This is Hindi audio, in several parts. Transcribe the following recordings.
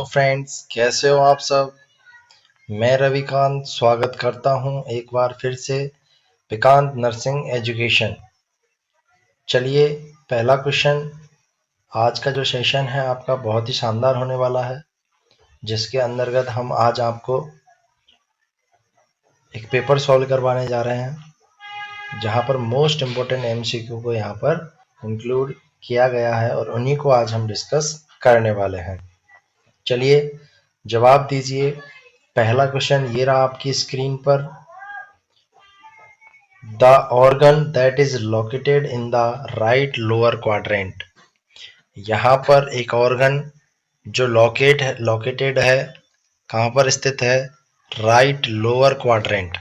फ्रेंड्स, कैसे हो आप सब। मैं रविकांत स्वागत करता हूं एक बार फिर से विकांत नर्सिंग एजुकेशन। चलिए, पहला क्वेश्चन। आज का जो सेशन है आपका बहुत ही शानदार होने वाला है, जिसके अंतर्गत हम आज आपको एक पेपर सॉल्व करवाने जा रहे हैं, जहां पर मोस्ट इम्पोर्टेंट एमसीक्यू को यहां पर इंक्लूड किया गया है और उन्हीं को आज हम डिस्कस करने वाले हैं। चलिए, जवाब दीजिए। पहला क्वेश्चन ये रहा आपकी स्क्रीन पर। The organ that is located in the right lower quadrant. यहाँ पर एक ऑर्गन जो लोकेटेड है, कहाँ पर स्थित है? Right lower quadrant.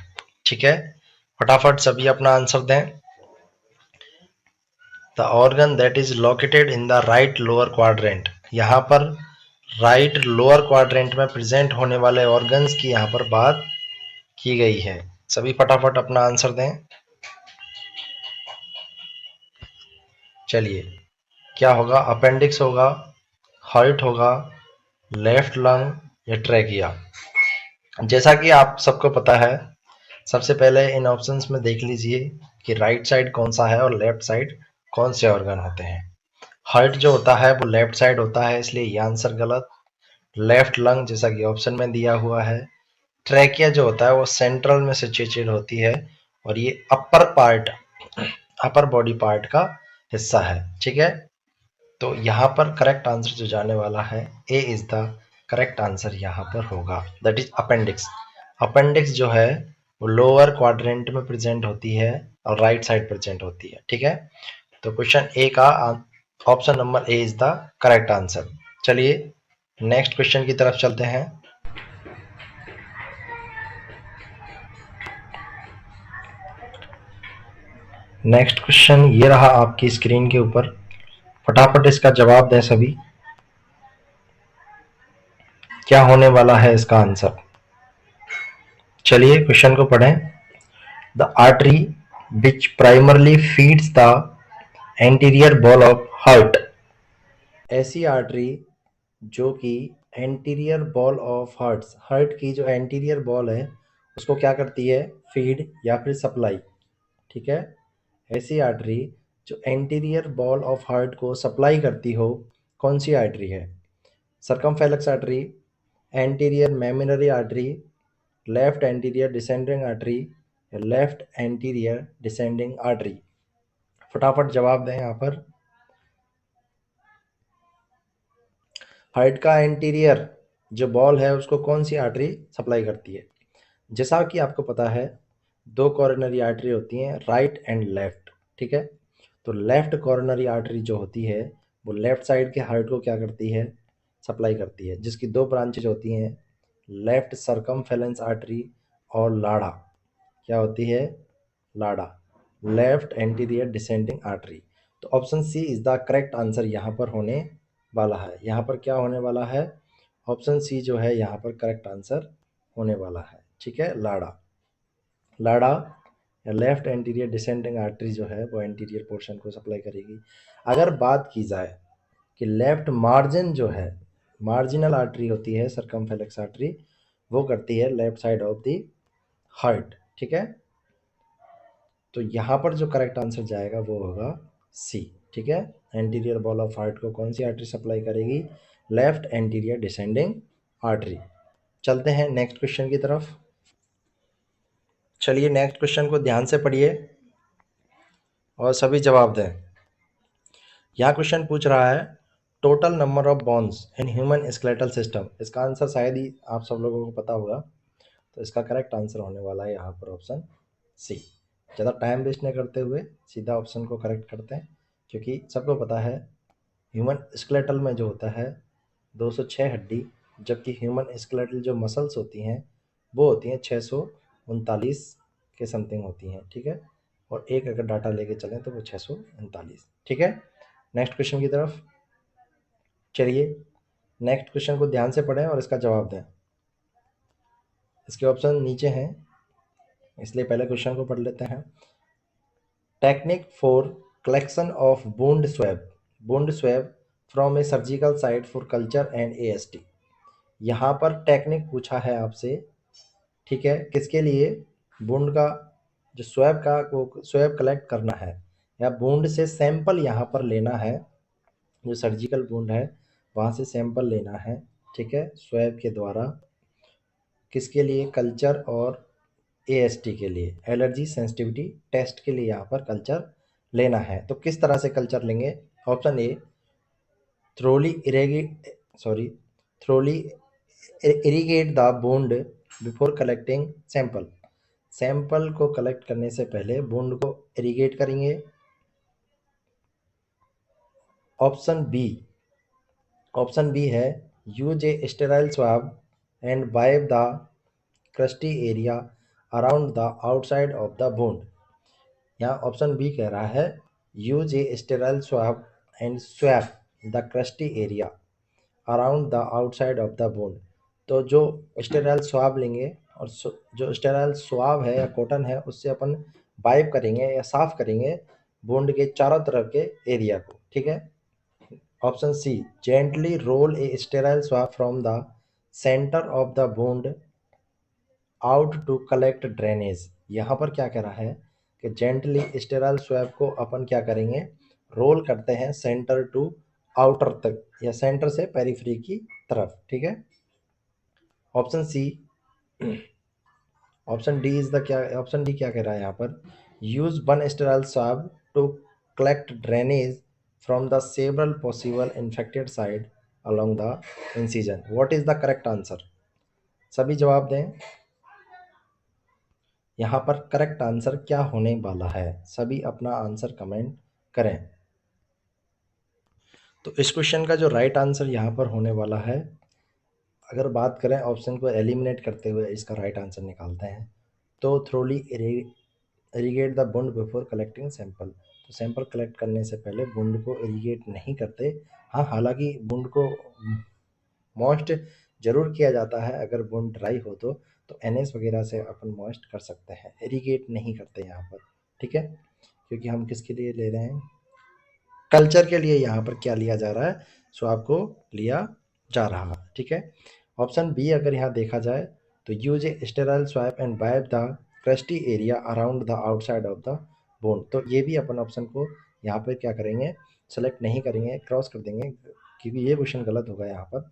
ठीक है, फटाफट सभी अपना आंसर दें। The organ that is located in the right lower quadrant. यहाँ पर राइट लोअर क्वाड्रेंट में प्रेजेंट होने वाले ऑर्गन्स की यहाँ पर बात की गई है। सभी फटाफट अपना आंसर दें। चलिए, क्या होगा? अपेंडिक्स होगा, हार्ट होगा, लेफ्ट लंग या ट्रैकिया। जैसा कि आप सबको पता है, सबसे पहले इन ऑप्शंस में देख लीजिए कि राइट साइड कौन सा है और लेफ्ट साइड कौन से ऑर्गन होते हैं। हार्ट जो होता है वो लेफ्ट साइड होता है, इसलिए ये आंसर गलत। लेफ्ट लंग जैसा कि ऑप्शन में दिया हुआ है। ट्रैकिया जो होता है वो सेंट्रल में सिचुएटेड होती है और ये अपर बॉडी पार्ट का हिस्सा है। ठीक है, तो यहाँ पर करेक्ट आंसर जो जाने वाला है, ए इज द करेक्ट आंसर यहाँ पर होगा, दैट इज अपेंडिक्स। अपेंडिक्स जो है वो लोअर क्वाड्रेंट में प्रेजेंट होती है और राइट साइड प्रेजेंट होती है। ठीक है, तो क्वेश्चन ए का option number A is the correct answer. चलिए, नेक्स्ट क्वेश्चन की तरफ चलते हैं। नेक्स्ट क्वेश्चन ये रहा आपकी स्क्रीन के ऊपर। फटाफट इसका जवाब दें सभी। क्या होने वाला है इसका आंसर? चलिए, क्वेश्चन को पढ़ें। The artery which primarily feeds the anterior wall of heart. ऐसी आर्टरी जो कि एंटीरियर बॉल ऑफ हार्ट की जो एंटीरियर बॉल है उसको क्या करती है? फीड या फिर सप्लाई। ठीक है, ऐसी आर्टरी जो एंटीरियर बॉल ऑफ हार्ट को सप्लाई करती हो, कौन सी आर्टरी है? Circumflex artery, anterior mammary artery, left anterior descending artery या लेफ्ट एंटीरियर डिसेंडिंग आर्टरी। फटाफट जवाब दें यहाँ पर। हार्ट का एंटीरियर जो बॉल है उसको कौन सी आर्टरी सप्लाई करती है? जैसा कि आपको पता है, दो कॉर्नरी आर्टरी होती हैं, राइट एंड लेफ्ट। ठीक है, तो लेफ्ट कॉर्नरी आर्टरी जो होती है वो लेफ्ट साइड के हार्ट को क्या करती है? सप्लाई करती है, जिसकी दो ब्रांचेज होती हैं, लेफ्ट सर्कमफेरेंस आर्टरी और लाड़ा। क्या होती है? LAD, left anterior descending artery. तो option C is the correct answer यहाँ पर होने वाला है। यहाँ पर क्या होने वाला है? ऑप्शन सी जो है यहाँ पर करेक्ट आंसर होने वाला है। ठीक है, लाड़ा। लाड़ा या लेफ्ट एंटीरियर डिसेंडिंग आर्टरी जो है वो एंटीरियर पोर्शन को सप्लाई करेगी। अगर बात की जाए कि लेफ्ट मार्जिन जो है, मार्जिनल आर्टरी होती है सर्कमफेलेक्स आर्टरी, वो करती है left side of the heart. ठीक है, तो यहाँ पर जो करेक्ट आंसर जाएगा वो होगा सी। ठीक है, एंटीरियर बॉल ऑफ हार्ट को कौन सी आर्टरी सप्लाई करेगी? Left anterior descending artery. चलते हैं नेक्स्ट क्वेश्चन की तरफ। चलिए, नेक्स्ट क्वेश्चन को ध्यान से पढ़िए और सभी जवाब दें। यहाँ क्वेश्चन पूछ रहा है total number of bones in human skeletal system. इसका आंसर शायद ही आप सब लोगों को पता होगा, तो इसका करेक्ट आंसर होने वाला है यहाँ पर ऑप्शन सी। ज़्यादा टाइम वेस्ट नहीं करते हुए सीधा ऑप्शन को करेक्ट करते हैं, क्योंकि सबको पता है ह्यूमन स्केलेटल में जो होता है 206 हड्डी, जबकि ह्यूमन स्केलेटल जो मसल्स होती हैं वो होती हैं 639 के समथिंग होती हैं। ठीक है, और एक अगर डाटा लेके चलें तो वो 639। ठीक है, नेक्स्ट क्वेश्चन की तरफ चलिए। नेक्स्ट क्वेश्चन को ध्यान से पढ़ें और इसका जवाब दें। इसके ऑप्शन नीचे हैं, इसलिए पहले क्वेश्चन को पढ़ लेते हैं। Technique for collection of wound swab from A surgical site for culture and AST। यहाँ पर टेक्निक पूछा है आपसे, ठीक है, किसके लिए? बूंद का जो स्वैब का वो स्वैब कलेक्ट करना है या बूंद से सैंपल यहाँ पर लेना है, जो सर्जिकल बूंद है वहाँ से सैंपल लेना है, ठीक है, स्वैब के द्वारा। किसके लिए? कल्चर और एएसटी के लिए, एलर्जी सेंसिटिविटी टेस्ट के लिए यहाँ पर कल्चर लेना है। तो किस तरह से कल्चर लेंगे? Option A, thoroughly thoroughly irrigate the बूंद बिफोर कलेक्टिंग सैंपल। सैंपल को कलेक्ट करने से पहले बूंद को इरिगेट करेंगे। ऑप्शन बी है use A sterile swab and wipe the crusty area around the outside of the बूंद। यहाँ ऑप्शन बी कह रहा है use A sterile swab and swap the crusty area around the outside of the बूंद। तो जो स्टेराइल स्वाब लेंगे और जो स्टेराइल स्वाब है या कॉटन है उससे अपन वाइप करेंगे या साफ करेंगे बूंद के चारों तरफ के एरिया को, ठीक है। Option C, gently roll a sterile swab from the centre of the wound out to collect drainage. यहाँ पर क्या कह रहा है कि जेंटली स्टेराइल स्वैब को अपन क्या करेंगे, रोल करते हैं सेंटर टू आउटर तक या सेंटर से पेरिफेरी की तरफ, ठीक है। Option C, option D is the क्या, ऑप्शन डी क्या कह रहा है यहाँ पर, use one sterile swab to collect drainage from the several possible infected side along the incision. What is the correct answer? सभी जवाब दें। यहाँ पर करेक्ट आंसर क्या होने वाला है? सभी अपना आंसर कमेंट करें। तो इस क्वेश्चन का जो राइट आंसर यहाँ पर होने वाला है, अगर बात करें ऑप्शन को एलिमिनेट करते हुए इसका राइट आंसर निकालते हैं तो थ्रोली इरिगेट द बूंद बिफोर कलेक्टिंग सैंपल। तो सैंपल कलेक्ट करने से पहले बूंद को इरिगेट नहीं करते। हाँ, हालांकि बूंद को मॉइस्ट जरूर किया जाता है, अगर बूंद ड्राई हो तो एनएस वगैरह से अपन मॉइस्ट कर सकते हैं, इरिगेट नहीं करते यहाँ पर, ठीक है, क्योंकि हम किसके लिए ले रहे हैं? कल्चर के लिए यहाँ पर क्या लिया जा रहा है? स्वाब को लिया जा रहा है, ठीक है। ऑप्शन बी अगर यहाँ देखा जाए तो use A sterile swap and wipe the crusty area around the outside of the bone. तो ये भी अपन ऑप्शन को यहाँ पर क्या करेंगे, सेलेक्ट नहीं करेंगे, क्रॉस कर देंगे, क्योंकि ये क्वेश्चन गलत होगा। यहाँ पर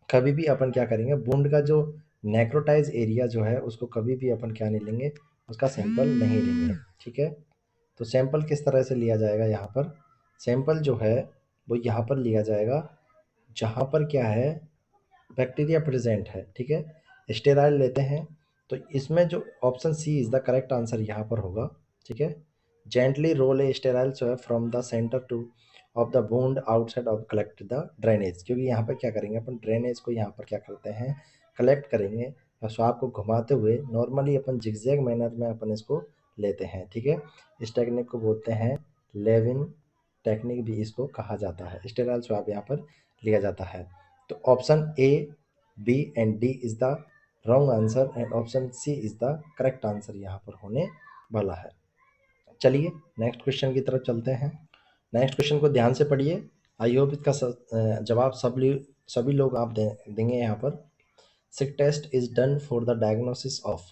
कभी भी अपन क्या करेंगे, बूंद का जो नेक्रोटाइज एरिया जो है उसको कभी भी अपन क्या नहीं लेंगे, उसका सैंपल नहीं लेंगे, ठीक है। तो सैंपल किस तरह से लिया जाएगा? यहाँ पर सैंपल जो है वो यहाँ पर लिया जाएगा जहाँ पर क्या है, बैक्टीरिया प्रेजेंट है, ठीक है, स्टेराइल लेते हैं। तो इसमें जो option C is the correct answer यहाँ पर होगा, ठीक है। Gently roll a sterile swab from the center to of the wound outside of collect the drainage. क्योंकि यहाँ पर क्या करेंगे अपन, ड्रेनेज को यहाँ पर क्या करते हैं, कलेक्ट करेंगे और स्वाब को घुमाते हुए नॉर्मली अपन जिगजैग मैनर में अपन इसको लेते हैं, ठीक है। इस टेक्निक को बोलते हैं लेविन टेक्निक भी इसको कहा जाता है। स्टेराइल स्वाब यहाँ पर लिया जाता है। तो option A, B and D is the wrong answer and option C is the correct answer यहाँ पर होने वाला है। चलिए नेक्स्ट क्वेश्चन की तरफ चलते हैं। नेक्स्ट क्वेश्चन को ध्यान से पढ़िए, आई होप इसका जवाब सभी लोग आप देंगे यहाँ पर। Sick test is done for the diagnosis of.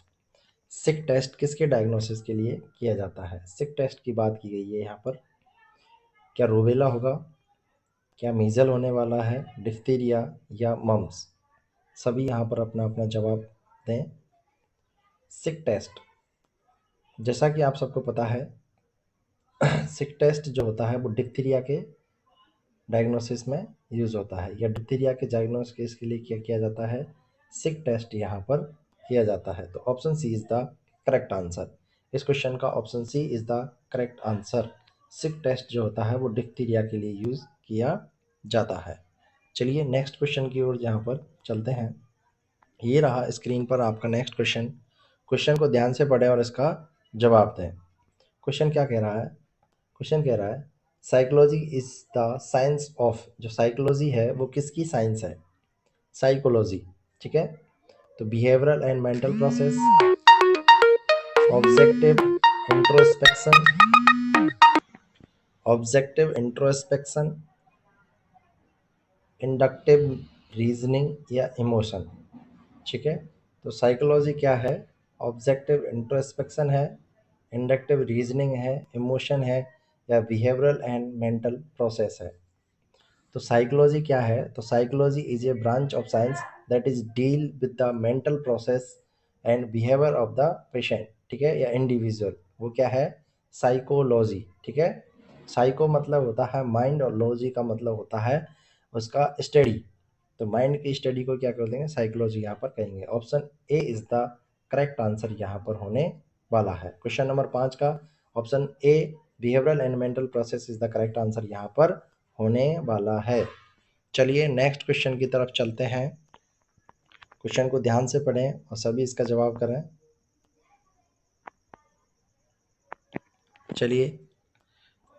Sick test किसके डायग्नोसिस के लिए किया जाता है? सिक टेस्ट की बात की गई है यहाँ पर। क्या रूबेला होगा, क्या मीजल होने वाला है, डिफ्थीरिया या मम्स? सभी यहाँ पर अपना अपना जवाब दें। सिक टेस्ट, जैसा कि आप सबको पता है सिक टेस्ट जो होता है वो डिप्थीरिया के डायग्नोसिस में यूज़ होता है, या डिप्थीरिया के डायग्नोसिस के लिए क्या किया जाता है, सिक टेस्ट यहाँ पर किया जाता है। तो option C is the correct answer. इस क्वेश्चन का option C is the correct answer. Sick test जो होता है वो डिप्थीरिया के लिए यूज़ किया जाता है। चलिए नेक्स्ट क्वेश्चन की ओर यहाँ पर चलते हैं। ये रहा स्क्रीन पर आपका नेक्स्ट क्वेश्चन। क्वेश्चन को ध्यान से पढ़ें और इसका जवाब दें। क्वेश्चन क्या कह रहा है? क्वेश्चन कह रहा है psychology is the science of. जो साइकोलॉजी है वो किसकी साइंस है? साइकोलॉजी, ठीक है। तो behavioural and mental process, objective introspection, inductive reasoning या इमोशन। ठीक है, तो साइकोलॉजी क्या है? ऑब्जेक्टिव इंट्रोस्पेक्शन है, इंडक्टिव रीजनिंग है, इमोशन है, या बिहेवियरल एंड मेंटल प्रोसेस है। तो साइकोलॉजी क्या है? तो psychology is a branch of science that is deal with the mental process and behaviour of the patient, ठीक है, या इंडिविजुअल। वो क्या है? साइकोलॉजी। ठीक है, साइको मतलब होता है माइंड और लॉजी का मतलब होता है उसका स्टडी। तो माइंड की स्टडी को क्या कर देंगे? साइकोलॉजी यहाँ पर कहेंगे। Option A is the correct answer यहाँ पर होने वाला है। क्वेश्चन नंबर 5 का option A behavioural and mental process is the correct answer यहाँ पर होने वाला है। चलिए नेक्स्ट क्वेश्चन की तरफ चलते हैं। क्वेश्चन को ध्यान से पढ़ें और सभी इसका जवाब करें। चलिए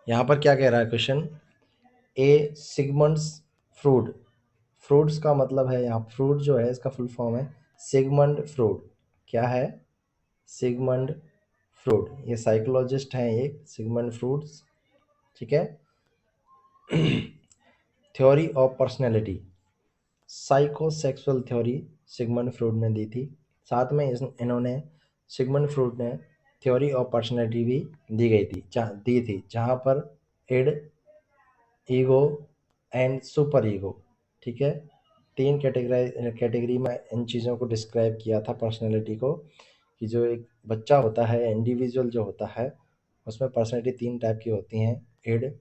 यहाँ पर क्या कह रहा है क्वेश्चन? ए सिगमंड्स फ्रूड। फ्रूड्स का मतलब है यहाँ, फ्रूड जो है इसका फुल फॉर्म है सिगमंड फ्रूड। क्या है? Sigmund Freud. ये साइकोलॉजिस्ट हैं एक, सिगमंड फ्रूड्स। ठीक है। Theory of personality, psychosexual theory Sigmund Freud ने दी थी। साथ में इन्होंने सिगमंड फ्रूड ने थ्योरी ऑफ पर्सनैलिटी भी दी थी जहाँ पर id, ego and super ego, ठीक है, 3 कैटेगरी में इन चीज़ों को डिस्क्राइब किया था पर्सनैलिटी को, कि जो एक बच्चा होता है, इंडिविजुअल जो होता है, उसमें पर्सनैलिटी 3 टाइप की होती हैं, id,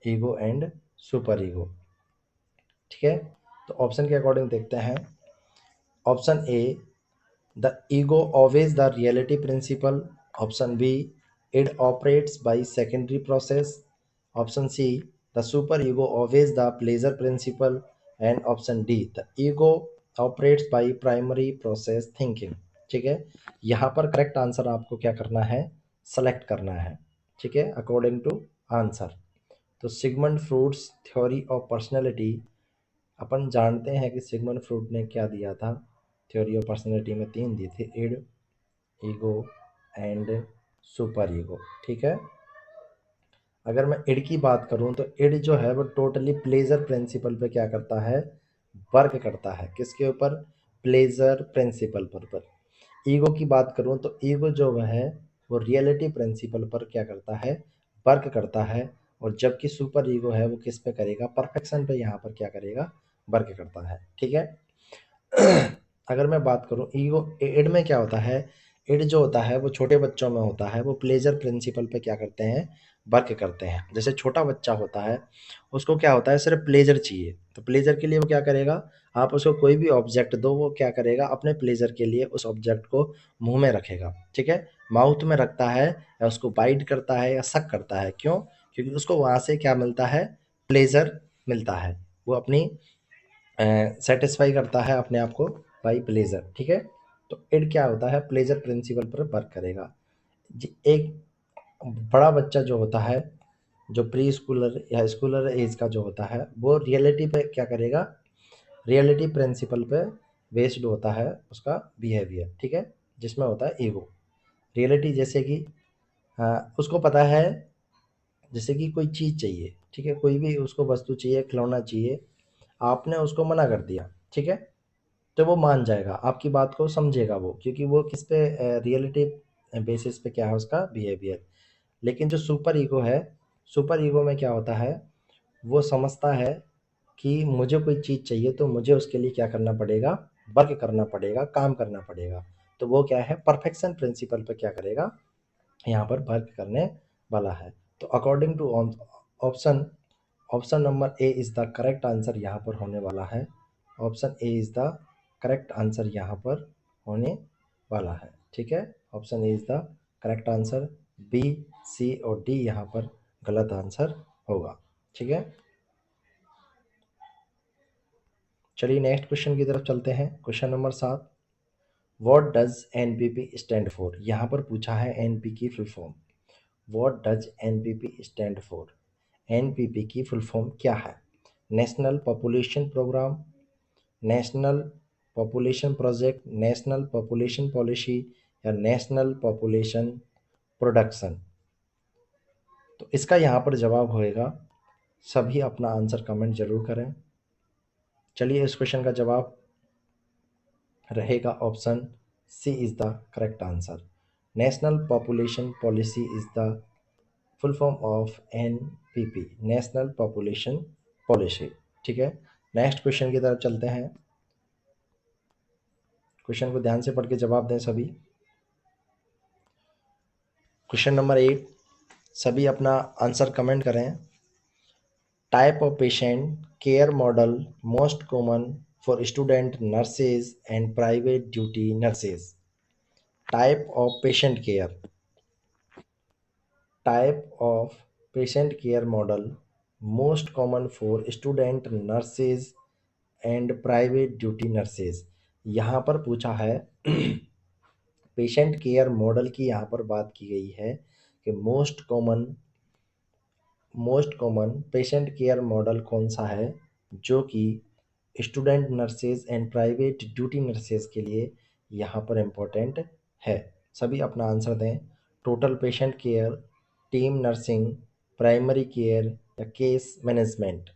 ego and super ego. ठीक है, तो ऑप्शन के अकॉर्डिंग देखते हैं। Option A the ego always the reality principle. Option B it operates by secondary process. Option C the super ego always the pleasure principle. And option D the ego operates by primary process thinking. ठीक है, यहाँ पर करेक्ट आंसर आपको क्या करना है? सेलेक्ट करना है। ठीक है, अकॉर्डिंग टू आंसर। तो सिगमंड फ्रूड्स थ्योरी ऑफ पर्सनैलिटी, अपन जानते हैं कि सिगमंड फ्रूड ने क्या दिया था थ्योरी ऑफ पर्सनैलिटी में? 3 दी थी, id, ego and super ego. ठीक है, अगर मैं इड की बात करूं तो इड जो है वो टोटली प्लेजर प्रिंसिपल पे क्या करता है? वर्क करता है। किसके ऊपर? प्लेजर प्रिंसिपल पर। ईगो की बात करूं तो ईगो जो है वो रियलिटी प्रिंसिपल पर क्या करता है? वर्क करता है। और जबकि सुपर ईगो है वो किस पे करेगा? परफेक्शन पे यहाँ पर क्या करेगा? वर्क करता है। ठीक है। अगर मैं बात करूं ईगो, इड में क्या होता है? इड जो होता है वो छोटे बच्चों में होता है, वो प्लेजर प्रिंसिपल पे क्या करते हैं? वर्क करते हैं। जैसे छोटा बच्चा होता है, उसको क्या होता है? सिर्फ प्लेजर चाहिए। तो प्लेजर के लिए वो क्या करेगा? आप उसको कोई भी ऑब्जेक्ट दो, वो क्या करेगा? अपने प्लेजर के लिए उस ऑब्जेक्ट को मुंह में रखेगा। ठीक है, माउथ में रखता है, या उसको बाइट करता है, या सक करता है। क्यों? क्योंकि उसको वहां से क्या मिलता है? प्लेजर मिलता है। वो अपनी सेटिस्फाई करता है अपने आप को बाई प्लेजर। ठीक है, तो इड क्या होता है? प्लेजर प्रिंसिपल पर वर्क करेगा। एक बड़ा बच्चा जो होता है, जो प्री स्कूलर या स्कूलर एज का जो होता है, वो रियलिटी पे क्या करेगा? रियलिटी प्रिंसिपल पे बेस्ड होता है उसका बिहेवियर। ठीक है, जिसमें होता है ईगो। रियलिटी जैसे कि उसको पता है, जैसे कि कोई चीज़ चाहिए, ठीक है, कोई भी उसको वस्तु चाहिए, खिलौना चाहिए, आपने उसको मना कर दिया, ठीक है, तो वो मान जाएगा, आपकी बात को समझेगा वो, क्योंकि वो किस पे? रियलिटी बेसिस पे क्या है उसका बिहेवियर। लेकिन जो सुपर ईगो है, सुपर ईगो में क्या होता है? वो समझता है कि मुझे कोई चीज़ चाहिए तो मुझे उसके लिए क्या करना पड़ेगा? वर्क करना पड़ेगा, काम करना पड़ेगा। तो वो क्या है? परफेक्शन प्रिंसिपल पे क्या करेगा? यहाँ पर वर्क करने वाला है। तो according to option, option number A is the correct answer यहाँ पर होने वाला है। Option A is the correct answer यहाँ पर होने वाला है। ठीक है, option A is the correct answer. B, C और डी यहाँ पर गलत आंसर होगा। ठीक है, चलिए नेक्स्ट क्वेश्चन की तरफ चलते हैं। Question number 7, what does NPP stand for? यहाँ पर पूछा है एनपी की full form. What does NPP stand for? NPP की फुल फॉर्म क्या है? National population programme, national population project, national population policy, या नेशनल पॉपुलेशन प्रोडक्शन। तो इसका यहाँ पर जवाब होएगा, सभी अपना आंसर कमेंट जरूर करें। चलिए इस क्वेश्चन का जवाब रहेगा option C is the correct answer. National population policy is the full form of NPP, national population policy. ठीक है, नेक्स्ट क्वेश्चन की तरफ चलते हैं। क्वेश्चन को ध्यान से पढ़ के जवाब दें सभी। क्वेश्चन नंबर 8, सभी अपना आंसर कमेंट करें। Type of patient care model most common for student nurses and private duty nurses. Type of patient care, type of patient care model most common for student nurses and private duty nurses. यहाँ पर पूछा है पेशेंट केयर मॉडल की यहाँ पर बात की गई है कि most common patient care model कौन सा है जो कि student nurses and private duty nurses के लिए यहाँ पर इम्पोर्टेंट है। सभी अपना आंसर दें। Total patient care, team nursing, primary care या case management.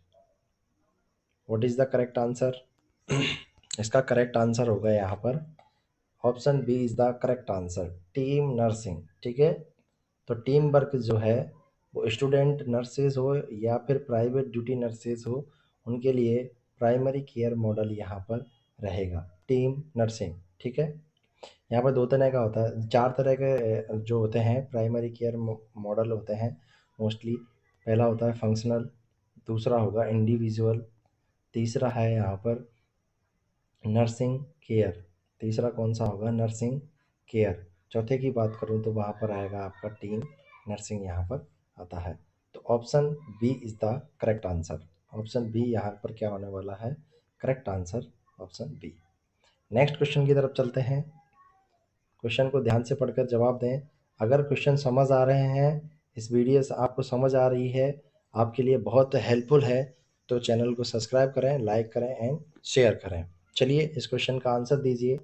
What is the correct answer? इसका करेक्ट आंसर होगा यहाँ पर option B is the correct answer, team nursing. ठीक है, तो टीम वर्क जो है वो स्टूडेंट नर्सेज हो या फिर प्राइवेट ड्यूटी नर्सेज हो, उनके लिए प्राइमरी केयर मॉडल यहाँ पर रहेगा टीम नर्सिंग। ठीक है, यहाँ पर 2 तरह का होता है, 4 तरह के जो होते हैं प्राइमरी केयर मॉडल होते हैं मोस्टली। पहला होता है फंक्शनल, दूसरा होगा इंडिविजुअल, तीसरा है यहाँ पर नर्सिंग केयर, तीसरा कौन सा होगा? Nursing care. चौथे की बात करूँ तो वहाँ पर आएगा आपका टीम नर्सिंग, यहाँ पर आता है। तो option B is the correct answer. Option B यहाँ पर क्या होने वाला है? Correct answer option B. Next question की तरफ चलते हैं। क्वेश्चन को ध्यान से पढ़कर जवाब दें। अगर क्वेश्चन समझ आ रहे हैं, इस वीडियो से आपको समझ आ रही है, आपके लिए बहुत हेल्पफुल है, तो चैनल को सब्सक्राइब करें, लाइक करें एंड शेयर करें। चलिए इस क्वेश्चन का आंसर दीजिए।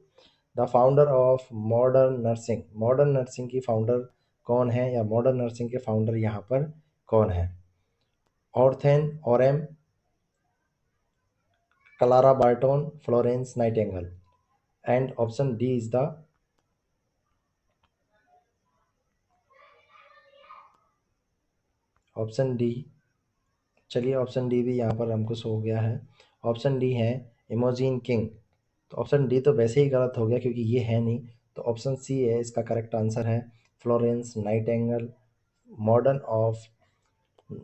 The founder of modern nursing, modern nursing की फाउंडर कौन है या मॉडर्न नर्सिंग के फाउंडर यहाँ पर कौन है? ऑर्थेन Orem, Clara Barton, Florence Nightingale. And option D is the option D. चलिए ऑप्शन डी भी यहाँ पर हमको शो हो गया है। ऑप्शन डी है इमोजीन किंग। तो ऑप्शन डी तो वैसे ही गलत हो गया क्योंकि ये है नहीं, तो ऑप्शन सी है इसका करेक्ट आंसर है Florence Nightingale. Modern of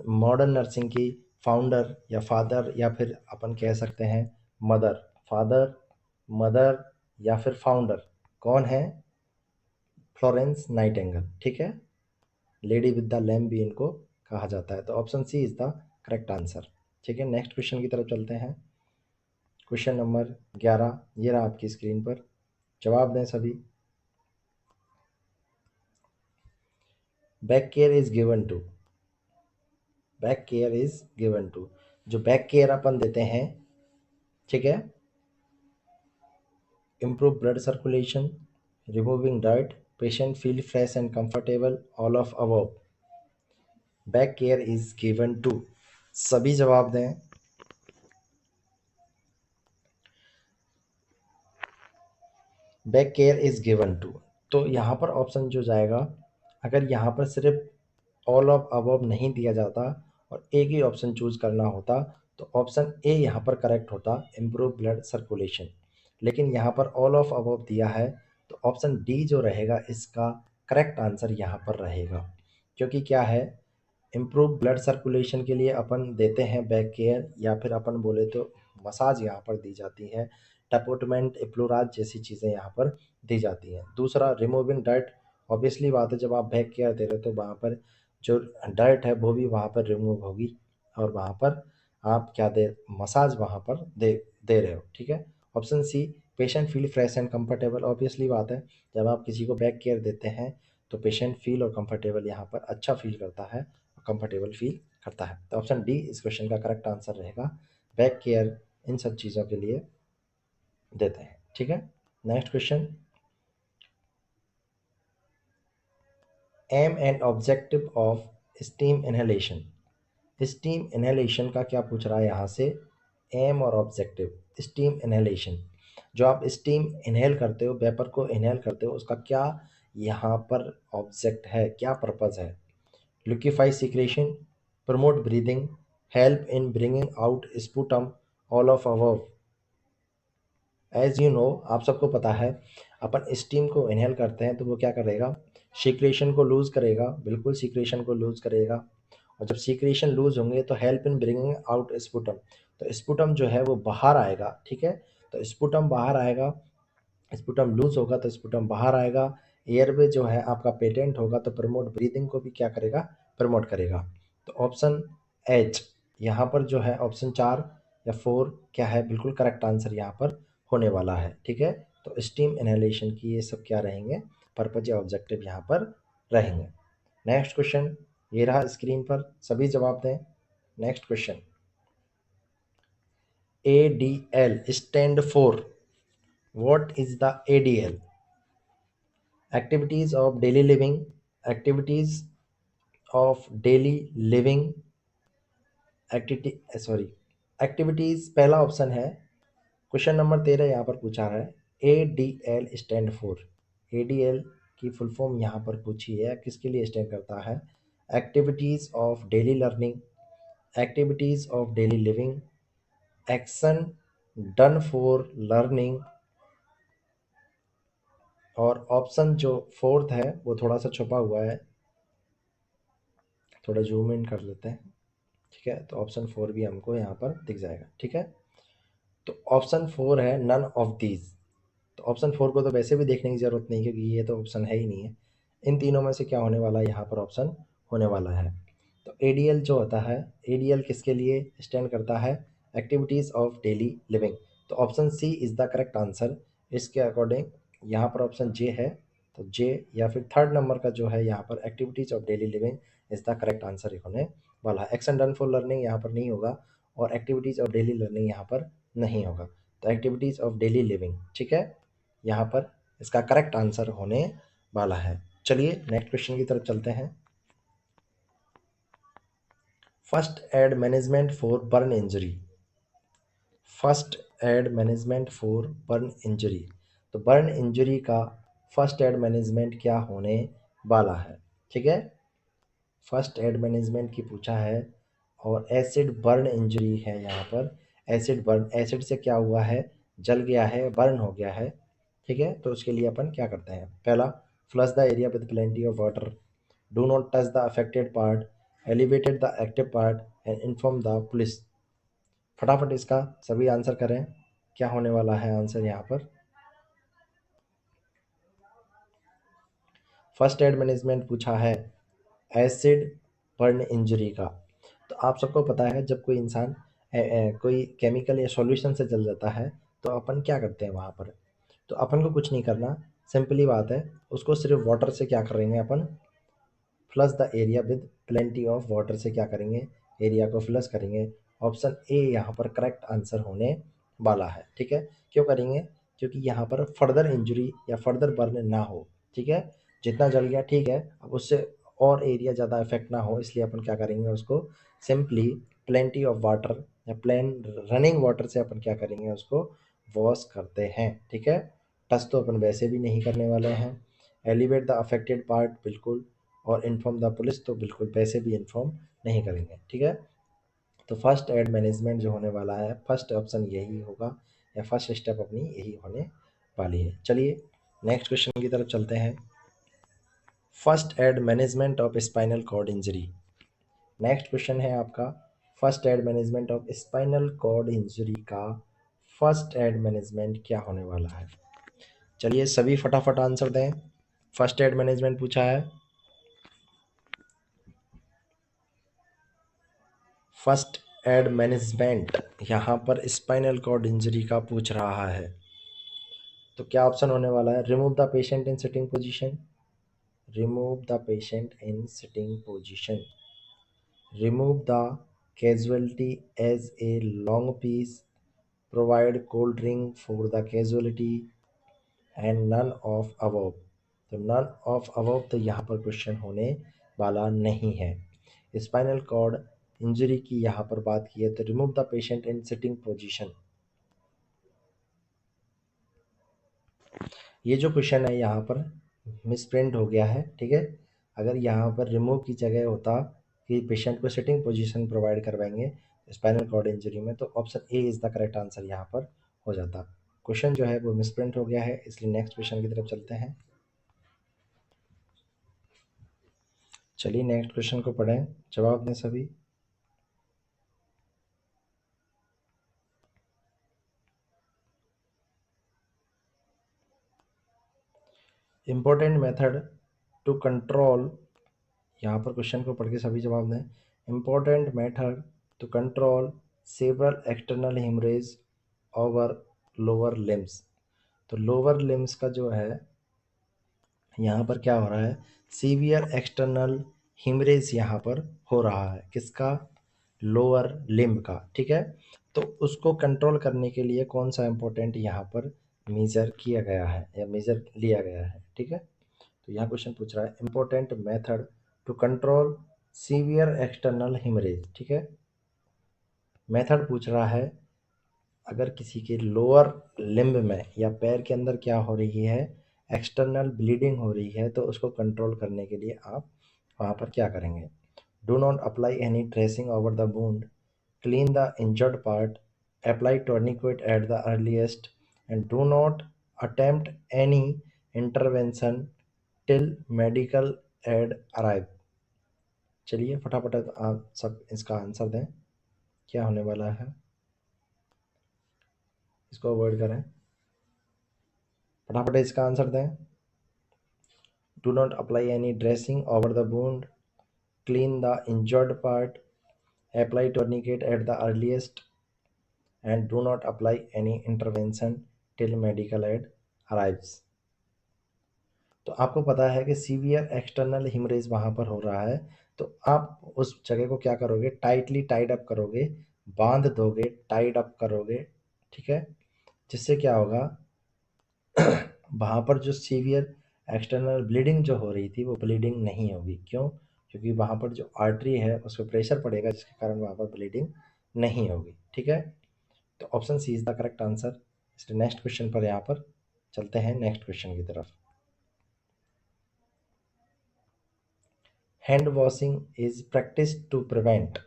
modern nursing की फाउंडर या फादर या फिर अपन कह सकते हैं मदर, फादर, मदर या फिर फाउंडर कौन है? Florence Nightingale. ठीक है, लेडी विद द लैम्प भी इनको कहा जाता है। तो option C is the correct answer. ठीक है, नेक्स्ट क्वेश्चन की तरफ चलते हैं। क्वेश्चन नंबर 11 ये रहा आपकी स्क्रीन पर, जवाब दें सभी। Back care is given to, back care is given to, जो बैक केयर अपन देते हैं, ठीक है, improve blood circulation, removing dirt, patient feel fresh and comfortable, all of above. Back care is given to, सभी जवाब दें। Back care is given to, तो यहाँ पर ऑप्शन जो जाएगा, अगर यहाँ पर सिर्फ ऑल ऑफ अबव नहीं दिया जाता और एक ही ऑप्शन चूज करना होता तो ऑप्शन ए यहाँ पर करेक्ट होता, इम्प्रूव ब्लड सर्कुलेशन। लेकिन यहाँ पर ऑल ऑफ अबव दिया है तो ऑप्शन डी जो रहेगा इसका करेक्ट आंसर यहाँ पर रहेगा। क्योंकि क्या है, इम्प्रूव ब्लड सर्कुलेशन के लिए अपन देते हैं बैक केयर, या फिर अपन बोले तो मसाज यहाँ पर दी जाती है, टपोटमेंट, एप्लोराज जैसी चीज़ें यहाँ पर दी जाती हैं। दूसरा रिमूविंग डर्ट, ऑब्वियसली बात है जब आप बैक केयर दे रहे हो तो वहाँ पर जो डर्ट है वो भी वहाँ पर रिमूव होगी और वहाँ पर आप क्या दे, मसाज वहाँ पर दे रहे हो। ठीक है, option C patient feel fresh and comfortable, obviously बात है जब आप किसी को बैक केयर देते हैं तो पेशेंट फील और कंफर्टेबल यहाँ पर अच्छा फील करता है, कंफर्टेबल फील करता है। तो ऑप्शन डी इस क्वेश्चन का करेक्ट आंसर रहेगा, बैक केयर इन सब चीज़ों के लिए देते हैं। ठीक है, next question, aim and objective of steam inhalation. Steam inhalation का क्या पूछ रहा है यहाँ से? एम और ऑब्जेक्टिव। स्टीम इनहेलेशन, जो आप स्टीम इनहेल करते हो, वेपर को इनहेल करते हो, उसका क्या यहाँ पर ऑब्जेक्ट है, क्या पर्पज़ है? Liquefy secretion, promote breathing, help in bringing out sputum, all of above. As you know, आप सबको पता है, अपन स्टीम को इनहेल करते हैं तो वो क्या करेगा? सीक्रेशन को लूज़ करेगा, बिल्कुल सीक्रेशन को लूज़ करेगा। और जब सीक्रेशन लूज़ होंगे तो help in bringing out sputum, तो स्पूटम जो है वो बाहर आएगा, ठीक है? तो स्पूटम बाहर आएगा, स्पूटम लूज़ होगा तो स्पूटम बाहर आएगा। एयरवे जो है आपका पेटेंट होगा तो प्रमोट ब्रीदिंग को भी क्या करेगा? प्रमोट करेगा। तो ऑप्शन एच यहाँ पर जो है, ऑप्शन 4 या 4 क्या है? बिल्कुल करेक्ट आंसर यहाँ पर होने वाला है, ठीक है? तो स्टीम इनहेलेशन की ये सब क्या रहेंगे? पर्पज या ऑब्जेक्टिव यहाँ पर रहेंगे। नेक्स्ट क्वेश्चन ये रहा स्क्रीन पर, सभी जवाब दें। Next question, ADL stand for, what is the ADL? Activities of daily living, activities of daily living, activity sorry activities पहला ऑप्शन है। क्वेश्चन नंबर 13 यहाँ पर पूछा है ADL स्टैंड फॉर। ADL की फुल फॉर्म यहाँ पर पूछी है, किसके लिए स्टैंड करता है? Activities of daily learning, activities of daily living, action done for learning, और ऑप्शन जो फोर्थ है वो थोड़ा सा छुपा हुआ है, थोड़ा जूम इन कर लेते हैं, ठीक है? तो ऑप्शन 4 भी हमको यहाँ पर दिख जाएगा, ठीक है? तो ऑप्शन 4 है नन ऑफ दीज। तो ऑप्शन 4 को तो वैसे भी देखने की ज़रूरत नहीं, क्योंकि ये तो ऑप्शन है ही नहीं है। इन तीनों में से क्या होने वाला है? यहाँ पर ऑप्शन होने वाला है। तो ADL जो होता है, ADL किसके लिए स्टैंड करता है? Activities of daily living. तो option C is the correct answer. इसके अकॉर्डिंग यहाँ पर ऑप्शन जे है, तो जे या फिर थर्ड नंबर का जो है यहाँ पर activities of daily living is the correct answer होने वाला है। एक्शन डन फॉर लर्निंग यहाँ पर नहीं होगा, और एक्टिविटीज़ ऑफ डेली लर्निंग यहाँ पर नहीं होगा। तो एक्टिविटीज़ ऑफ डेली लिविंग, ठीक है, यहाँ पर इसका करेक्ट आंसर होने वाला है। चलिए नेक्स्ट क्वेश्चन की तरफ चलते हैं। First aid management for burn injury, first aid management for burn injury. तो बर्न इंजरी का फर्स्ट एड मैनेजमेंट क्या होने वाला है? ठीक है, फर्स्ट एड मैनेजमेंट की पूछा है, और एसिड बर्न इंजरी है यहाँ पर। एसिड बर्न, एसिड से क्या हुआ है? जल गया है, बर्न हो गया है, ठीक है? तो उसके लिए अपन क्या करते हैं? पहला, flush the area with plenty of water, do not touch the affected part, elevated the active part and inform the police. फटाफट इसका सभी आंसर करें, क्या होने वाला है आंसर यहाँ पर? फर्स्ट एड मैनेजमेंट पूछा है एसिड बर्न इंजरी का। तो आप सबको पता है, जब कोई इंसान कोई केमिकल या सॉल्यूशन से जल जाता है तो अपन क्या करते हैं वहाँ पर? तो अपन को कुछ नहीं करना, सिंपली बात है, उसको सिर्फ वाटर से क्या करेंगे अपन? Flush the area with plenty of water से क्या करेंगे? एरिया को फ्लश करेंगे। ऑप्शन ए यहाँ पर करेक्ट आंसर होने वाला है, ठीक है? क्यों करेंगे? क्योंकि यहाँ पर फर्दर इंजरी या फर्दर बर्न ना हो, ठीक है? जितना जल गया ठीक है, अब उससे और एरिया ज़्यादा इफेक्ट ना हो, इसलिए अपन क्या करेंगे? उसको सिंपली प्लेंटी ऑफ वाटर या प्लेन रनिंग वाटर से अपन क्या करेंगे? उसको वॉश करते हैं, ठीक है? टच तो अपन वैसे भी नहीं करने वाले हैं। एलिवेट द अफेक्टेड पार्ट, बिल्कुल, और इन्फॉर्म द पुलिस तो बिल्कुल वैसे भी इन्फॉर्म नहीं करेंगे, ठीक है? तो फर्स्ट एड मैनेजमेंट जो होने वाला है, फर्स्ट ऑप्शन यही होगा, या फर्स्ट स्टेप अपनी यही होने वाली है। चलिए नेक्स्ट क्वेश्चन की तरफ चलते हैं। First aid management of spinal cord injury. Next question है आपका, first aid management of spinal cord injury का फर्स्ट एड मैनेजमेंट क्या होने वाला है? चलिए सभी फटाफट आंसर दें। फर्स्ट एड मैनेजमेंट पूछा है, फर्स्ट एड मैनेजमेंट यहाँ पर स्पाइनल कॉर्ड इंजरी का पूछ रहा है, तो क्या ऑप्शन होने वाला है? Remove the patient in sitting position, remove the patient in sitting position, remove the casualty as a long piece, provide cold drink for the casualty, and none of above. तो नन ऑफ अबव तो यहाँ पर क्वेश्चन होने वाला नहीं है। स्पाइनल कॉर्ड इंजरी की यहाँ पर बात की है तो remove the patient in sitting position. ये जो क्वेश्चन है यहाँ पर मिसप्रिंट हो गया है, ठीक है। अगर यहाँ पर रिमूव की जगह होता कि पेशेंट को सिटिंग पोजीशन प्रोवाइड करवाएंगे स्पाइनल कॉर्ड इंजरी में, तो option A is the correct answer यहाँ पर हो जाता। क्वेश्चन जो है वो मिसप्रिंट हो गया है, इसलिए नेक्स्ट क्वेश्चन की तरफ चलते हैं। चलिए नेक्स्ट क्वेश्चन को पढ़ें, जवाब दें सभी। इम्पोर्टेंट मेथड टू कंट्रोल, यहाँ पर क्वेश्चन को पढ़ के सभी जवाब दें। Important method to control several external haemorrhage over lower limbs. तो लोअर लिम्स का जो है यहाँ पर क्या हो रहा है, सीवियर एक्सटर्नल हेमरेज यहाँ पर हो रहा है, किसका, लोअर लिम्ब का, ठीक है। तो उसको कंट्रोल करने के लिए कौन सा इम्पोर्टेंट यहाँ पर मेजर किया गया है या मेजर लिया गया है, ठीक है। तो यहाँ क्वेश्चन पूछ रहा है important method to control severe external haemorrhage, ठीक है। मेथड पूछ रहा है अगर किसी के लोअर लिम्ब में या पैर के अंदर क्या हो रही है, एक्सटर्नल ब्लीडिंग हो रही है, तो उसको कंट्रोल करने के लिए आप वहाँ पर क्या करेंगे। Do not apply any dressing over the wound, clean the injured part, apply tourniquet at the earliest, and do not attempt any intervention till medical aid arrive। चलिए फटाफट आप सब इसका आंसर दें, क्या होने वाला है, इसको अवॉइड करें, फटाफट इसका आंसर दें। Do not apply any dressing over the wound, clean the injured part, apply tourniquet at the earliest, and do not apply any intervention till medical aid arrives। तो आपको पता है कि सीवियर एक्सटर्नल हिमरेज वहाँ पर हो रहा है, तो आप उस जगह को क्या करोगे, टाइटली टाइड अप करोगे, बांध दोगे, टाइड अप करोगे, ठीक है। जिससे क्या होगा वहाँ पर जो सीवियर एक्सटर्नल ब्लीडिंग जो हो रही थी वो ब्लीडिंग नहीं होगी, क्यों, क्योंकि वहाँ पर जो आर्टरी है उस पर प्रेशर पड़ेगा जिसके कारण वहाँ पर ब्लीडिंग नहीं होगी, ठीक है। तो option C is the correct answer. इसलिए नेक्स्ट क्वेश्चन पर यहाँ पर चलते हैं, नेक्स्ट क्वेश्चन की तरफ। Hand washing is practice to prevent.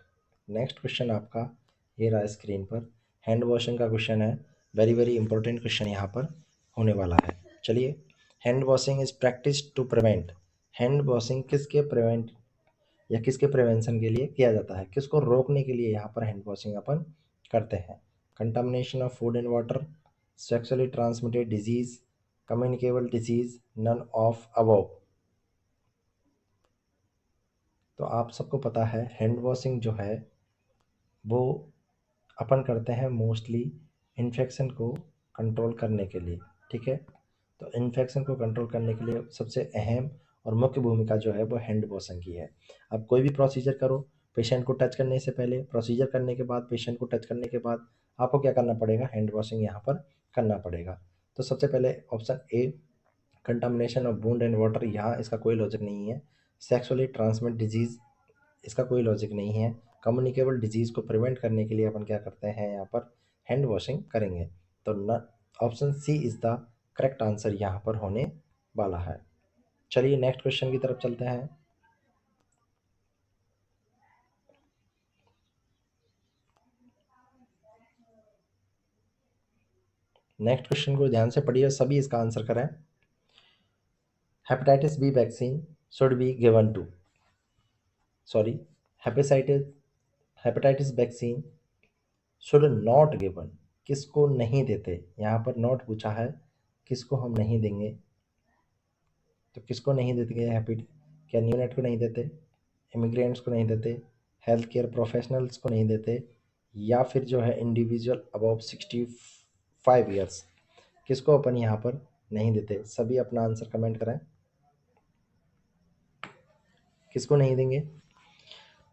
Next question आपका ये रहा स्क्रीन पर, हैंड वॉशिंग का क्वेश्चन है, वेरी वेरी इंपॉर्टेंट क्वेश्चन यहाँ पर होने वाला है। चलिए, hand washing is practice to प्रिवेंट। हैंड वॉशिंग किसके प्रिवेंट या किसके प्रिवेंशन के लिए किया जाता है, किसको रोकने के लिए यहाँ पर हैंड वॉशिंग अपन करते हैं। Contamination of food and water, sexually transmitted disease, communicable disease, none of above. तो आप सबको पता है हैंड वॉशिंग जो है वो अपन करते हैं मोस्टली इन्फेक्शन को कंट्रोल करने के लिए, ठीक है। तो इन्फेक्शन को कंट्रोल करने के लिए सबसे अहम और मुख्य भूमिका जो है वो हैंड वॉशिंग की है। अब कोई भी प्रोसीजर करो, पेशेंट को टच करने से पहले, प्रोसीजर करने के बाद, पेशेंट को टच करने के बाद आपको क्या करना पड़ेगा, हैंड वॉशिंग यहाँ पर करना पड़ेगा। तो सबसे पहले option A, contamination of wound and water, यहाँ इसका कोई लॉजिक नहीं है। सेक्सुअली ट्रांसमिट डिजीज़, इसका कोई लॉजिक नहीं है। कम्युनिकेबल डिजीज़ को प्रिवेंट करने के लिए अपन क्या करते हैं, यहाँ पर हैंड वॉशिंग करेंगे। तो न option C is the correct answer यहाँ पर होने वाला है। चलिए नेक्स्ट क्वेश्चन की तरफ चलते हैं। नेक्स्ट क्वेश्चन को ध्यान से पढ़िए, सभी इसका आंसर करें। Hepatitis B vaccine should be given to, sorry, hepatitis hepatitis vaccine should not given, किसको नहीं देते, यहाँ पर नॉट पूछा है, किसको हम नहीं देंगे। तो किसको नहीं देते हैपेट, क्या न्यूनेट को नहीं देते, इमिग्रेंट्स को नहीं देते, हेल्थ केयर प्रोफेशनल्स को नहीं देते, या फिर जो है इंडिविजुअल अबव 65 ईयर्स, किसको अपन यहाँ पर नहीं देते। सभी अपना आंसर कमेंट करें, किसको नहीं देंगे।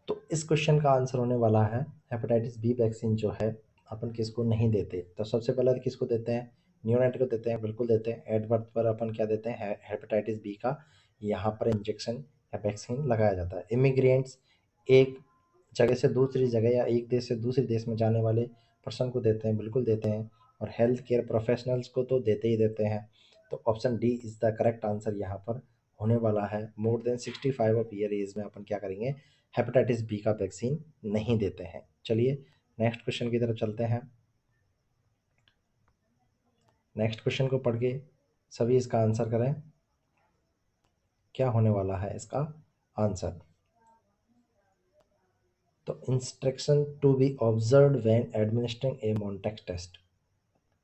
तो इस क्वेश्चन का आंसर होने वाला है हेपेटाइटिस बी वैक्सीन जो है अपन किसको नहीं देते। तो सबसे पहले तो किसको देते हैं, न्यूनेट को देते हैं, बिल्कुल देते हैं। एट बर्थ पर अपन क्या देते हैं, हेपेटाइटिस बी का यहाँ पर इंजेक्शन या वैक्सीन लगाया जाता है। इमिग्रेंट्स एक जगह से दूसरी जगह या एक देश से दूसरे देश में जाने वाले पर्सन को देते हैं, बिल्कुल देते हैं। और हेल्थ केयर प्रोफेशनल्स को तो देते ही देते हैं। तो option D is the correct answer यहाँ पर होने वाला है। More than 65 of year age में अपन क्या करेंगे, हेपेटाइटिस बी का वैक्सीन नहीं देते हैं। चलिए नेक्स्ट क्वेश्चन की तरफ चलते हैं। नेक्स्ट क्वेश्चन को पढ़ के सभी इसका आंसर करें, क्या होने वाला है इसका आंसर। तो instruction to be observe when administering a Mantoux test.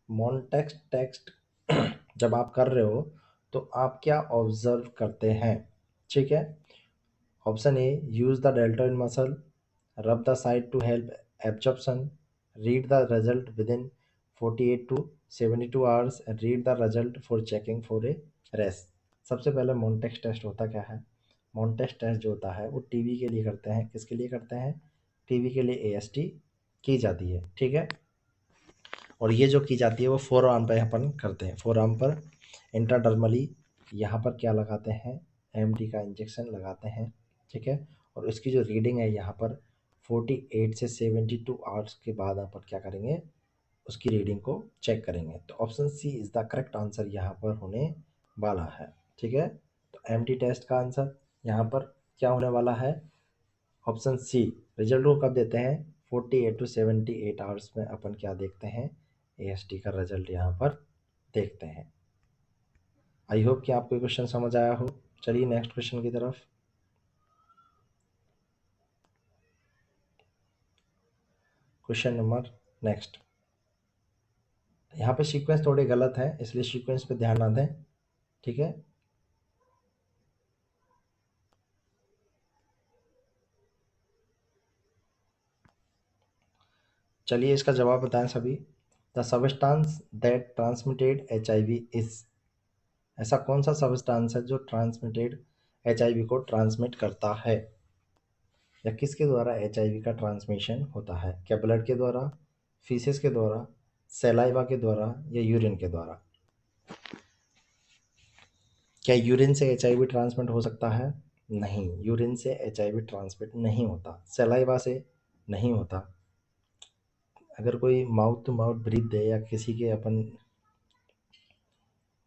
Mantoux test जब आप कर रहे हो तो आप क्या ऑब्जर्व करते हैं, ठीक है। Option A, use the deltoid muscle, rub the side to help absorption, read the result within 48 to 72 hours, read the result for checking for a rest. सबसे पहले मॉन्टेक्स टेस्ट होता क्या है। मॉन्टेक्स टेस्ट जो होता है वो टीबी के लिए करते हैं। किसके लिए करते हैं, टीबी के लिए एएसटी की जाती है, ठीक है। और ये जो की जाती है वो फोर आर्म पर अपन करते हैं। फोर आर्म पर इंट्राडर्मली यहाँ पर क्या लगाते हैं, एमडी का इंजेक्शन लगाते हैं, ठीक है। और उसकी जो रीडिंग है यहाँ पर 48 से 72 आवर्स के बाद अपन क्या करेंगे, उसकी रीडिंग को चेक करेंगे। तो option C is the correct answer यहाँ पर होने वाला है, ठीक है। तो एमडी टेस्ट का आंसर यहाँ पर क्या होने वाला है, ऑप्शन सी। रिजल्ट को कब देते हैं, 48 to 78 आवर्स में अपन क्या देखते हैं, एएसटी का रिजल्ट यहाँ पर देखते हैं। आई होप कि आपको क्वेश्चन समझ आया हो। चलिए नेक्स्ट क्वेश्चन की तरफ। Question number next. यहाँ पे सीक्वेंस थोड़े गलत है, इसलिए सीक्वेंस पे ध्यान ना दें, ठीक है। चलिए इसका जवाब बताएं सभी। The substance that transmitted HIV is, ऐसा कौन सा सबस्टांस है जो ट्रांसमिटेड HIV को ट्रांसमिट करता है, या किसके द्वारा HIV का ट्रांसमिशन होता है। क्या ब्लड के द्वारा, फीसेस के द्वारा, सलाइवा के द्वारा, या यूरिन के द्वारा। क्या यूरिन से HIV ट्रांसमिट हो सकता है, नहीं, यूरिन से HIV ट्रांसमिट नहीं होता। सलाइवा से नहीं होता। अगर कोई माउथ टू माउथ ब्रीथ दे या किसी के अपन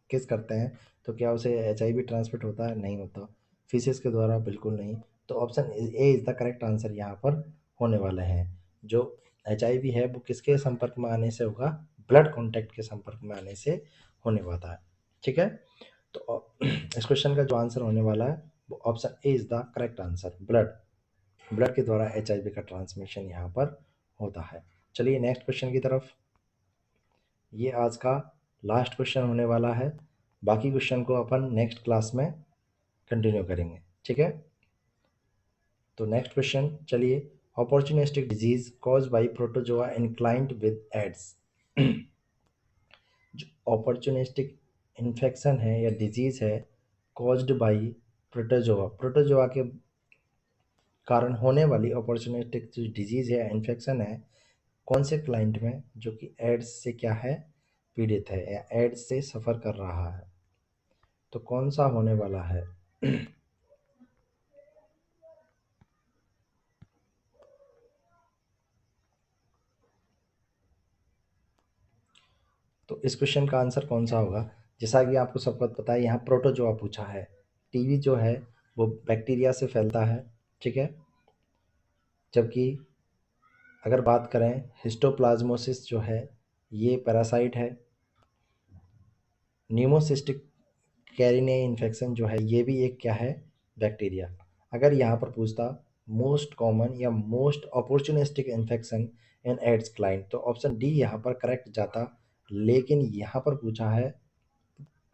किस करते हैं तो क्या उसे HIV ट्रांसमिट होता है, नहीं होता। फीसेस के द्वारा बिल्कुल नहीं। तो option A is the correct answer यहाँ पर होने वाले हैं। जो HIV है वो किसके संपर्क में आने से होगा, ब्लड कॉन्टैक्ट के संपर्क में आने से होने वाला है, ठीक है। तो इस क्वेश्चन का जो आंसर होने वाला है वो option A is the correct answer. Blood, blood के द्वारा HIV का ट्रांसमिशन यहाँ पर होता है। चलिए नेक्स्ट क्वेश्चन की तरफ। ये आज का लास्ट क्वेश्चन होने वाला है। बाकी क्वेश्चन को अपन नेक्स्ट क्लास में कंटिन्यू करेंगे, ठीक है। तो नेक्स्ट क्वेश्चन चलिए, opportunistic disease cause by protozoa in client with AIDS. जो अपॉर्चुनिस्टिक इन्फेक्शन है या डिजीज है कॉज्ड बाय प्रोटोजोआ, प्रोटोजोआ के कारण होने वाली अपॉर्चुनिस्टिक जो डिजीज है, इन्फेक्शन है, कौन से क्लाइंट में, जो कि एड्स से क्या है, पीड़ित है या एड्स से सफ़र कर रहा है। तो कौन सा होने वाला है तो इस क्वेश्चन का आंसर कौन सा होगा। जैसा कि आपको सबको पता है, यहाँ प्रोटोजोआ पूछा है। टीबी जो है वो बैक्टीरिया से फैलता है, ठीक है। जबकि अगर बात करें हिस्टोप्लाज्मोसिस जो है ये पैरासाइट है। न्यूमोसिस्टिक कैरिने इन्फेक्शन जो है ये भी एक क्या है, बैक्टीरिया। अगर यहाँ पर पूछता मोस्ट कॉमन या most opportunistic infection in AIDS client, तो ऑप्शन डी यहाँ पर करेक्ट जाता। लेकिन यहाँ पर पूछा है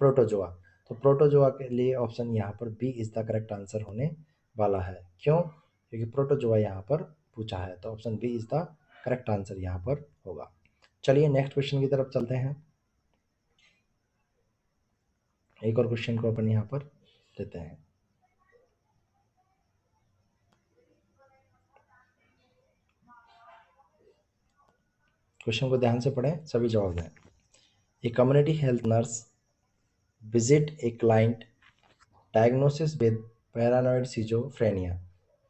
प्रोटोजोआ, तो प्रोटोजोआ के लिए ऑप्शन यहाँ पर B is the correct answer होने वाला है। क्यों, क्योंकि प्रोटोजोआ यहाँ पर पूछा है, तो option B is the correct answer यहाँ पर होगा। चलिए नेक्स्ट क्वेश्चन की तरफ चलते हैं। एक और क्वेश्चन को अपन यहाँ पर लेते हैं। क्वेश्चन को ध्यान से पढ़ें, सभी जवाब दें। A community health nurse visit a client diagnosis with paranoid schizophrenia,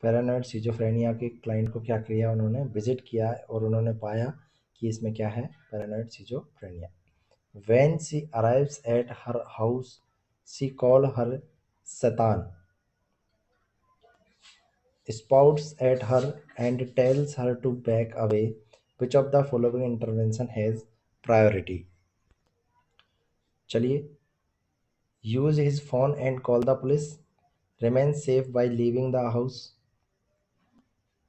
paranoid schizophrenia के क्लाइंट को क्या किया, उन्होंने विजिट किया और उन्होंने पाया कि इसमें क्या है, paranoid schizophrenia. When she arrives at her house, she call her Satan, spouts at her and tells her to back away. Which of the following intervention has priority? चलिए, use his phone and call the police, remain safe by leaving the house,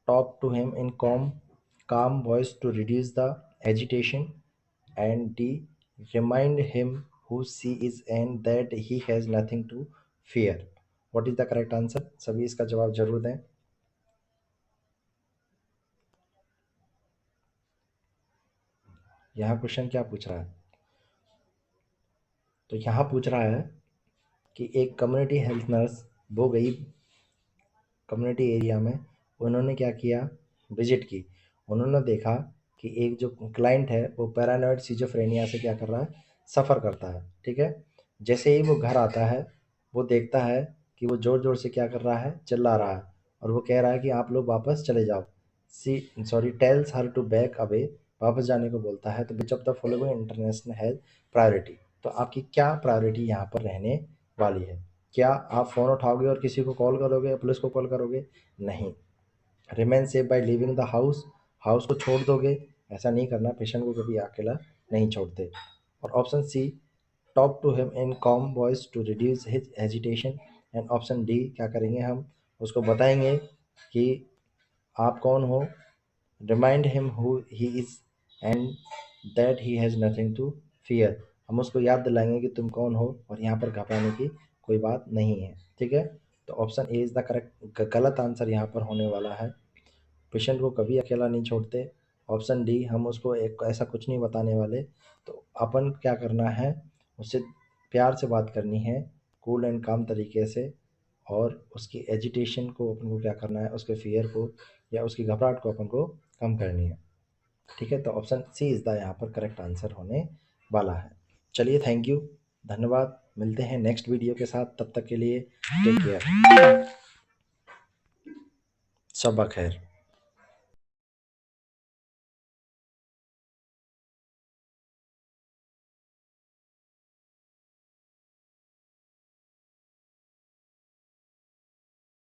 talk to him in calm voice to reduce the agitation, and D, remind him who she is and that he has nothing to fear. What is the correct answer? सभी इसका जवाब जरूर दें। यहाँ क्वेश्चन क्या पूछ रहा है, तो यहाँ पूछ रहा है कि एक कम्युनिटी हेल्थ नर्स वो गई कम्युनिटी एरिया में, उन्होंने क्या किया, विजिट की। उन्होंने देखा कि एक जो क्लाइंट है वो पैरानॉइड सिजोफ्रेनिया से क्या कर रहा है, सफ़र करता है। ठीक है, जैसे ही वो घर आता है वो देखता है कि वो ज़ोर ज़ोर से क्या कर रहा है, चिल्ला रहा है और वो कह रहा है कि आप लोग वापस चले जाओ। Tells her to back away, वापस जाने को बोलता है। तो which of the following international health priority, तो आपकी क्या प्रायोरिटी यहाँ पर रहने वाली है? क्या आप फ़ोन उठाओगे और किसी को कॉल करोगे या पुलिस को कॉल करोगे? नहीं। Remain safe by living the house, house को छोड़ दोगे, ऐसा नहीं करना, पेशेंट को कभी अकेला नहीं छोड़ते। और option C, talk to him in calm voice to reduce his agitation. And option D, क्या करेंगे, हम उसको बताएंगे कि आप कौन हो, remind him who he is and that he has nothing to fear. हम उसको याद दिलाएंगे कि तुम कौन हो और यहाँ पर घबराने की कोई बात नहीं है। ठीक है, तो option A is the correct, गलत आंसर यहाँ पर होने वाला है। पेशेंट को कभी अकेला नहीं छोड़ते। ऑप्शन डी, हम उसको एक ऐसा कुछ नहीं बताने वाले। तो अपन क्या करना है, उससे प्यार से बात करनी है, कूल एंड काम तरीके से, और उसकी एजिटेशन को अपन को क्या करना है, उसके फियर को या उसकी घबराहट को अपन को कम करनी है। ठीक है, तो ऑप्शन सी इज़ द यहाँ पर करेक्ट आंसर होने वाला है। चलिए, थैंक यू, धन्यवाद। मिलते हैं नेक्स्ट वीडियो के साथ, तब तक के लिए टेक केयर, शब्बा खैर।